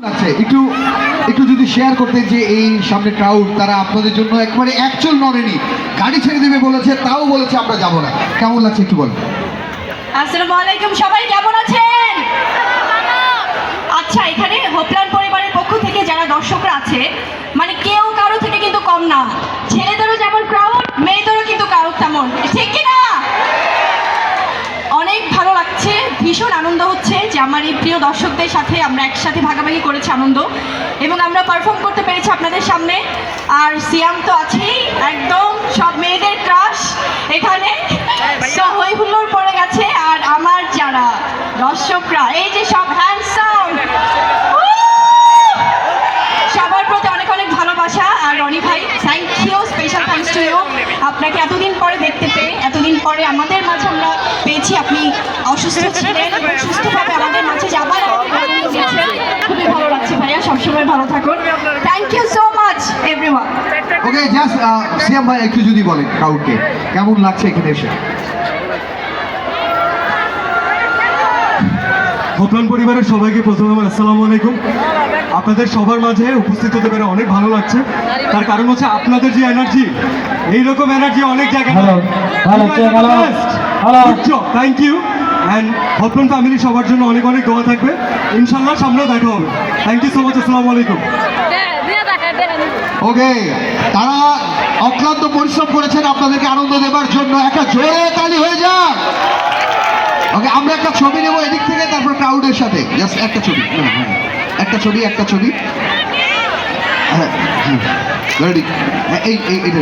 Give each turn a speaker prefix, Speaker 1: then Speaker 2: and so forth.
Speaker 1: আচ্ছা একটু একটু যদি শেয়ার করতে যে এই সামনে ক্রাউড তারা আপনাদের জন্য একবারে অ্যাকচুয়াল নড়েনি, গাড়ি ছেড়ে দেবে বলেছে, তাও বলেছে আমরা যাব না। কেমন লাগছে একটু বলুন।
Speaker 2: আসসালামু আলাইকুম, সবাই কেমন আছেন? আচ্ছা, এখানে হোপলান পরিবারের পক্ষ থেকে যারা দর্শকরা আছে, মানে কেউ কারো থেকে কিন্তু কম না। ছেলেদেরও যেমন ক্রাউড, মেয়েদেরও কিন্তু ক্রাউড তেমন, ঠিক কি না? অনেক ভালো লাগছে, ভীষণ আনন্দ হচ্ছে যে আমার এই প্রিয় দর্শকদের সাথে আমরা একসাথে ভাগাভাগি করেছি আনন্দ, এবং আমরা পারফর্ম করতে পেরেছি আপনাদের সামনে। আর সিয়াম তো আছেই, একদম সব মেয়েদের ক্রাশ এখানে, হই হুল্লোড় পড়ে গেছে। আর আমার যারা দর্শকরা, এই যে সব হ্যান্ডসাম, সবার প্রতি অনেক অনেক ভালোবাসা। আর রনি ভাই, thank you, special thanks to you. আপনাকে এতদিন পরে দেখতে পেয়ে, এতদিন পরে আমাদের মাঝে আমরা পেয়েছি। আপনি অসুস্থ ছিলেন, সুস্থভাবে আমাদের মাঝে যাবার খুবই ভালো লাগছে ভাইয়া, সবসময় ভালো থাকুন। Thank you so much everyone.
Speaker 1: Okay, just Siam ভাই একটু যদি বলেন ক্রাউডকে কেমন লাগছে এখানে এসে।
Speaker 3: হোপলান পরিবারের সবাইকে প্রথমে আমার আসসালামু আলাইকুম। আপনাদের সবার মাঝে উপস্থিত হতে পেরে অনেক ভালো লাগছে। তার কারণ হচ্ছে আপনাদের যে এনার্জি, এইরকম এনার্জি অনেক জায়গায়। Thank you. অ্যান্ড হোপলান ফ্যামিলি সবার জন্য অনেক অনেক দোয়া থাকবে, ইনশাল্লাহ সামনেও দেখা হবে। থ্যাংক ইউ সো মাচ, আসসালামু আলাইকুম।
Speaker 1: ওকে, তারা অক্লান্ত পরিশ্রম করেছেন আপনাদেরকে আনন্দ দেবার জন্য। একটা জোরে তালি হয়ে যাক। ওকে, আমরা একটা ছবি নেবো এদিক থেকে, তারপর ক্রাউডের সাথে জাস্ট একটা ছবি। একটা ছবি হ্যাঁ, রেডি। এই এটা